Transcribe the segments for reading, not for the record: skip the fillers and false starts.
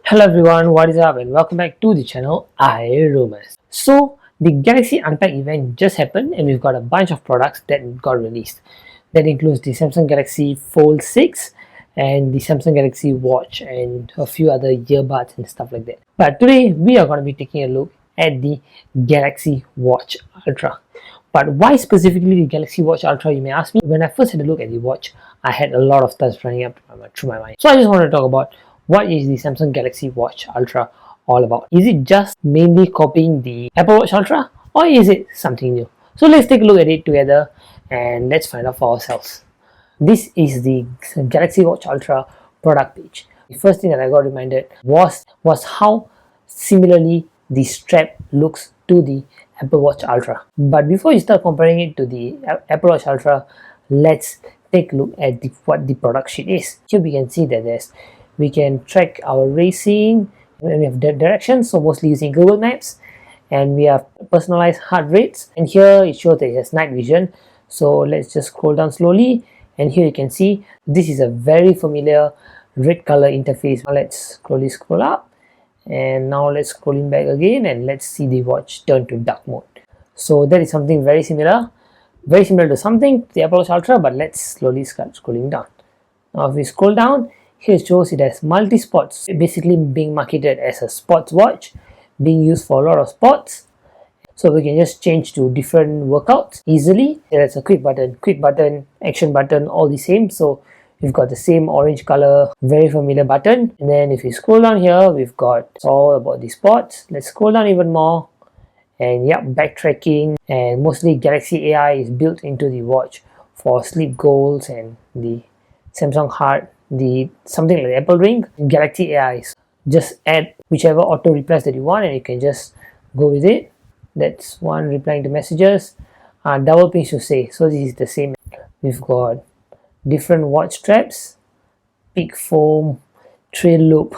Hello everyone, what is up and welcome back to the channel iRumors. So the Galaxy Unpacked event just happened and we've got a bunch of products that got released. That includes the Samsung Galaxy Fold 6 and the Samsung Galaxy Watch and a few other earbuds and stuff like that. But today we are going to be taking a look at the Galaxy Watch Ultra. But why specifically the Galaxy Watch Ultra, you may ask me? When I first had a look at the watch, I had a lot of thoughts running up through my mind. So I just want to talk about what is the Samsung Galaxy Watch Ultra all about. Is it just mainly copying the Apple Watch Ultra or is it something new? So let's take a look at it together and let's find out for ourselves. This is the Galaxy Watch Ultra product page. The first thing that I got reminded was how similarly the strap looks to the Apple Watch Ultra. But before you start comparing it to the Apple Watch Ultra, let's take a look at what the product sheet is. Here we can see that we can track our racing, and we have directions, so mostly using Google Maps, and we have personalized heart rates, and here it shows that it has night vision. So let's just scroll down slowly, and here you can see this is a very familiar red color interface. Now let's slowly scroll up, and now let's scrolling back again, and let's see the watch turn to dark mode. So that is something very similar to something the Apple Watch Ultra, but let's slowly start scrolling down. Now if we scroll down, here it shows it has multi-sports, basically being marketed as a sports watch, being used for a lot of sports. So we can just change to different workouts easily. There's a quick button, action button, all the same. So we've got the same orange color, very familiar button. And then if you scroll down here, we've got it's all about the sports. Let's scroll down even more. And yep, backtracking, and mostly Galaxy AI is built into the watch for sleep goals and the Samsung Heart, something like the Apple Ring. Galaxy AI, just add whichever auto replies that you want and you can just go with it. That's one replying to messages. Double pinch to say, so this is the same. We've got different watch straps, peak foam, trail loop,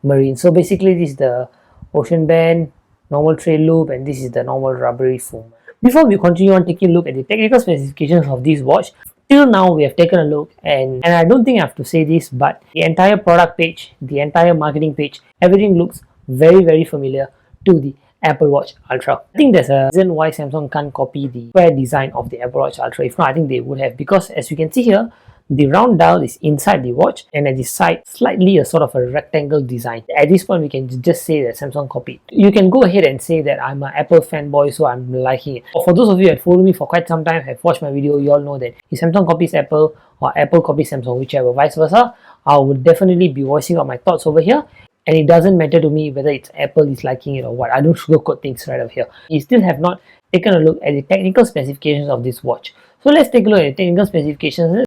marine. So basically this is the ocean band, normal trail loop, and this is the normal rubbery foam. Before we continue on taking a look at the technical specifications of this watch, till now we have taken a look, and I don't think I have to say this, but the entire product page, the entire marketing page, everything looks very familiar to the Apple Watch Ultra. I think there's a reason why Samsung can't copy the square design of the Apple Watch Ultra. If not, I think they would have, because as you can see here, the round dial is inside the watch, and at the side, slightly a sort of a rectangle design. At this point, we can just say that Samsung copied. You can go ahead and say that I'm an Apple fanboy, so I'm liking it. For those of you that follow me for quite some time, have watched my video, you all know that if Samsung copies Apple or Apple copies Samsung, whichever, vice versa, I would definitely be voicing out my thoughts over here. And it doesn't matter to me whether it's Apple is liking it or what. I don't sugarcoat things right over here. You still have not taken a look at the technical specifications of this watch. So let's take a look at the technical specifications.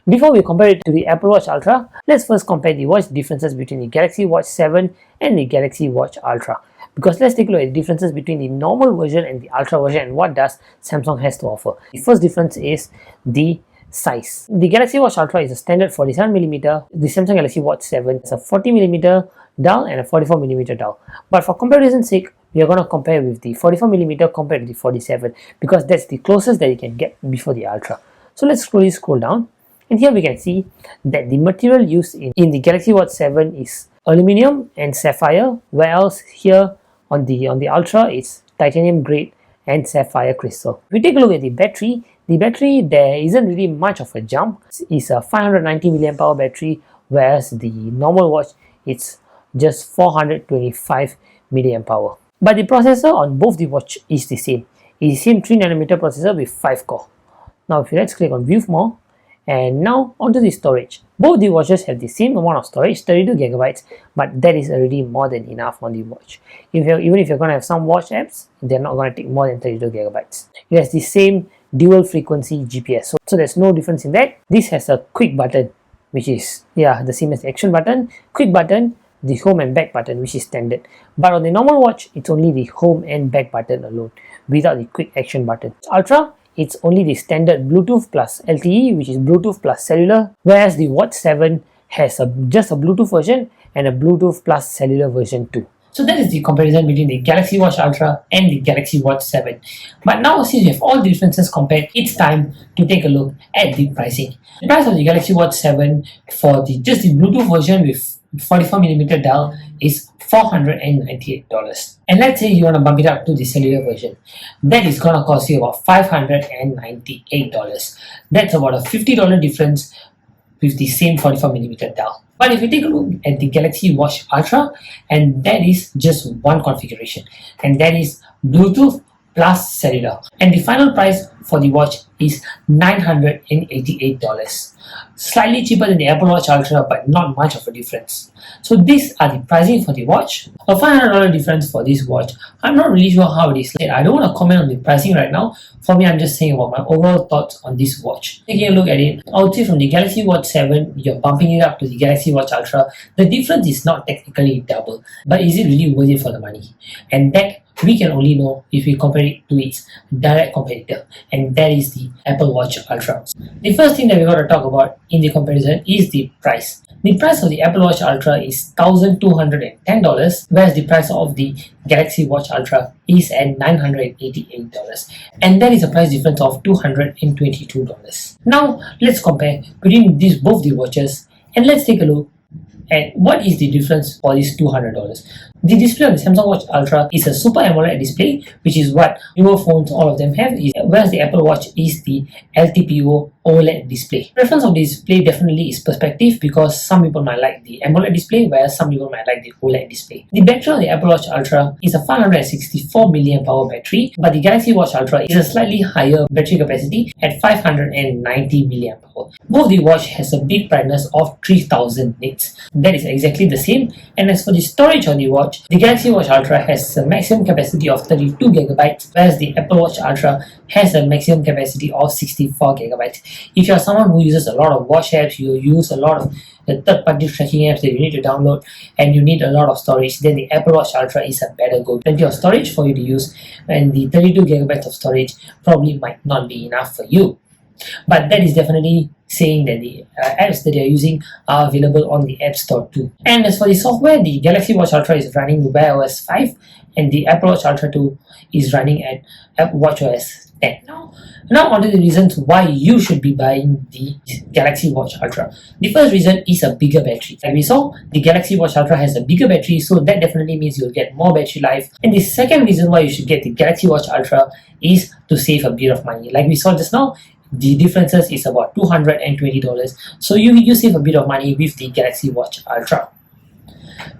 Before we compare it to the Apple Watch Ultra, let's first compare the watch differences between the Galaxy Watch 7 and the Galaxy Watch Ultra. Because let's take a look at the differences between the normal version and the Ultra version and what does Samsung has to offer. The first difference is the size. The Galaxy Watch Ultra is a standard 47mm. The Samsung Galaxy Watch 7 is a 40mm dial and a 44mm dial. But for comparison's sake, we are going to compare with the 44mm compared to the 47 because that's the closest that you can get before the Ultra. So let's slowly scroll down. And here we can see that the material used in the Galaxy Watch 7 is aluminum and sapphire, whereas here on the Ultra it's titanium grade and sapphire crystal. If we take a look at the battery there isn't really much of a jump. It's a 590 mAh battery, whereas the normal watch it's just 425 mAh. But the processor on both the watch is the same. It's the same 3nm processor with 5 core. Now if you let's click on view more. And now onto the storage. Both the watches have the same amount of storage, 32GB, but that is already more than enough on the watch. Even if you're going to have some watch apps, they're not going to take more than 32GB. It has the same dual frequency GPS, so there's no difference in that. This has a quick button, which is the same as the action button, quick button, the home and back button, which is standard. But on the normal watch, it's only the home and back button alone, without the quick action button. Ultra, it's only the standard Bluetooth plus LTE, which is Bluetooth plus cellular, whereas the Watch 7 has just a Bluetooth version and a Bluetooth plus cellular version too. So that is the comparison between the Galaxy Watch Ultra and the Galaxy Watch 7. But now since we have all the differences compared, it's time to take a look at the pricing. The price of the Galaxy Watch 7 for just the Bluetooth version with 44mm dial is $498. And let's say you want to bump it up to the cellular version. That is going to cost you about $598. That's about a $50 difference with the same 44mm dial. But if you take a look at the Galaxy Watch Ultra, and that is just one configuration, and that is Bluetooth plus cellular. And the final price for the watch is $988. Slightly cheaper than the Apple Watch Ultra, but not much of a difference. So these are the pricing for the watch. A $500 difference for this watch. I'm not really sure how it is. I don't want to comment on the pricing right now. For me, I'm just saying about my overall thoughts on this watch. Taking a look at it, I would say from the Galaxy Watch 7, you're bumping it up to the Galaxy Watch Ultra. The difference is not technically double, but is it really worth it for the money? And that we can only know if we compare it to its direct competitor, and that is the Apple Watch Ultra. The first thing that we got to talk about in the comparison is the price. The price of the Apple Watch Ultra is $1,210, whereas the price of the Galaxy Watch Ultra is at $988, and that is a price difference of $222. Now let's compare between both the watches, and let's take a look at what is the difference for this $200. The display on the Samsung Watch Ultra is a Super AMOLED display, which is what newer phones, all of them have, whereas the Apple Watch is the LTPO OLED display. Preference of the display definitely is perspective, because some people might like the AMOLED display, whereas some people might like the OLED display. The battery on the Apple Watch Ultra is a 564 mAh battery, but the Galaxy Watch Ultra is a slightly higher battery capacity at 590 mAh. Both the watch has a big brightness of 3000 nits. That is exactly the same. And as for the storage on the watch, the Galaxy Watch Ultra has a maximum capacity of 32GB, whereas the Apple Watch Ultra has a maximum capacity of 64GB. If you are someone who uses a lot of watch apps, you use a lot of the third-party tracking apps that you need to download, and you need a lot of storage, then the Apple Watch Ultra is a better go. Plenty of storage for you to use, and the 32GB of storage probably might not be enough for you. But that is definitely saying that the apps that they are using are available on the App Store too. And as for the software, the Galaxy Watch Ultra is running Wear OS 5, and the Apple Watch Ultra 2 is running at WatchOS 10. Now on to the reasons why you should be buying the Galaxy Watch Ultra. The first reason is a bigger battery. Like we saw, the Galaxy Watch Ultra has a bigger battery, so that definitely means you'll get more battery life. And the second reason why you should get the Galaxy Watch Ultra is to save a bit of money. Like we saw just now, the differences is about $220, so you save a bit of money with the Galaxy Watch Ultra.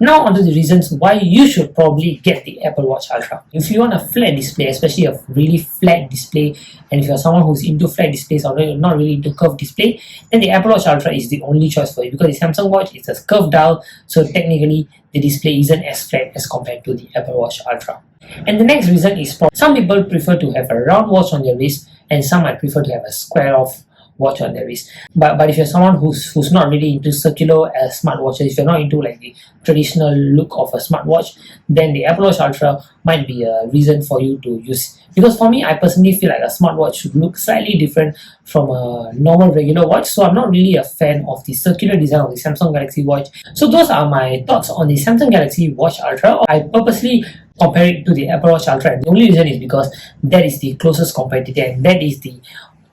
Now onto the reasons why you should probably get the Apple Watch Ultra. If you want a flat display, especially a really flat display, and if you're someone who's into flat displays or not really into curved display, then the Apple Watch Ultra is the only choice for you, because the Samsung Watch is a curved dial, so technically the display isn't as flat as compared to the Apple Watch Ultra. And the next reason is some people prefer to have a round watch on their wrist, and some might prefer to have a square off watch on their wrist. But if you're someone who's not really into circular smartwatches, if you're not into like the traditional look of a smartwatch, then the Apple Watch Ultra might be a reason for you to use. Because for me, I personally feel like a smartwatch should look slightly different from a normal regular watch, so I'm not really a fan of the circular design of the Samsung Galaxy Watch. So those are my thoughts on the Samsung Galaxy Watch Ultra. I purposely compare it to the Apple Watch Ultra, and the only reason is because that is the closest competitor, and that is the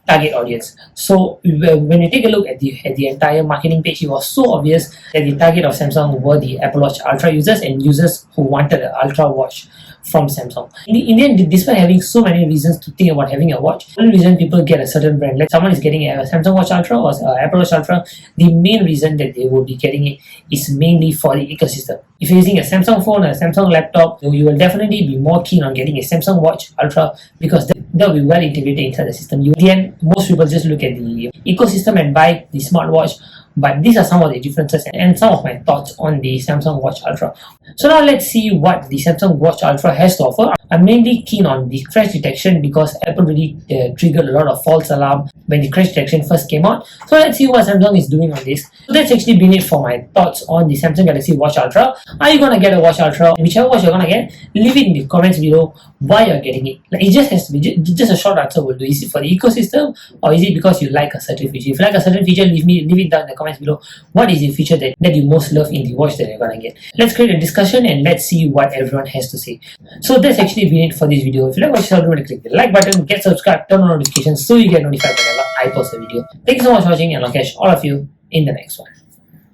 target audience. So when you take a look at the entire marketing page, it was so obvious that the target of Samsung were the Apple Watch Ultra users and users who wanted an Ultra watch from Samsung. In the end, despite having so many reasons to think about having a watch, one reason people get a certain brand, like someone is getting a Samsung Watch Ultra or Apple Watch Ultra, the main reason that they will be getting it is mainly for the ecosystem. If you're using a Samsung phone or a Samsung laptop, you will definitely be more keen on getting a Samsung Watch Ultra, because that will be well integrated inside the system. In the end, most people just look at the ecosystem and buy the smartwatch. But these are some of the differences and some of my thoughts on the Samsung Watch Ultra. So now let's see what the Samsung Watch Ultra has to offer. I'm mainly keen on the crash detection, because Apple really triggered a lot of false alarm when the crash detection first came out. So let's see what Samsung is doing on this. So that's actually been it for my thoughts on the Samsung Galaxy Watch Ultra. Are you gonna get a Watch Ultra? Whichever watch you're gonna get, leave it in the comments below why you're getting it. Like, it just has to be just a short answer will do. Is it for the ecosystem, or is it because you like a certain feature? If you like a certain feature, leave it down in the comments below. What is the feature that you most love in the watch that you're gonna get? Let's create a discussion and let's see what everyone has to say. So that's actually been it for this video. If you like what you saw, remember to click the like button, get subscribed, turn on notifications so you get notified whenever I post a video. Thank you so much for watching, and I'll catch all of you in the next one.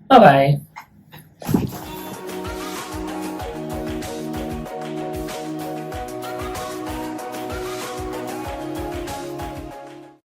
Bye bye.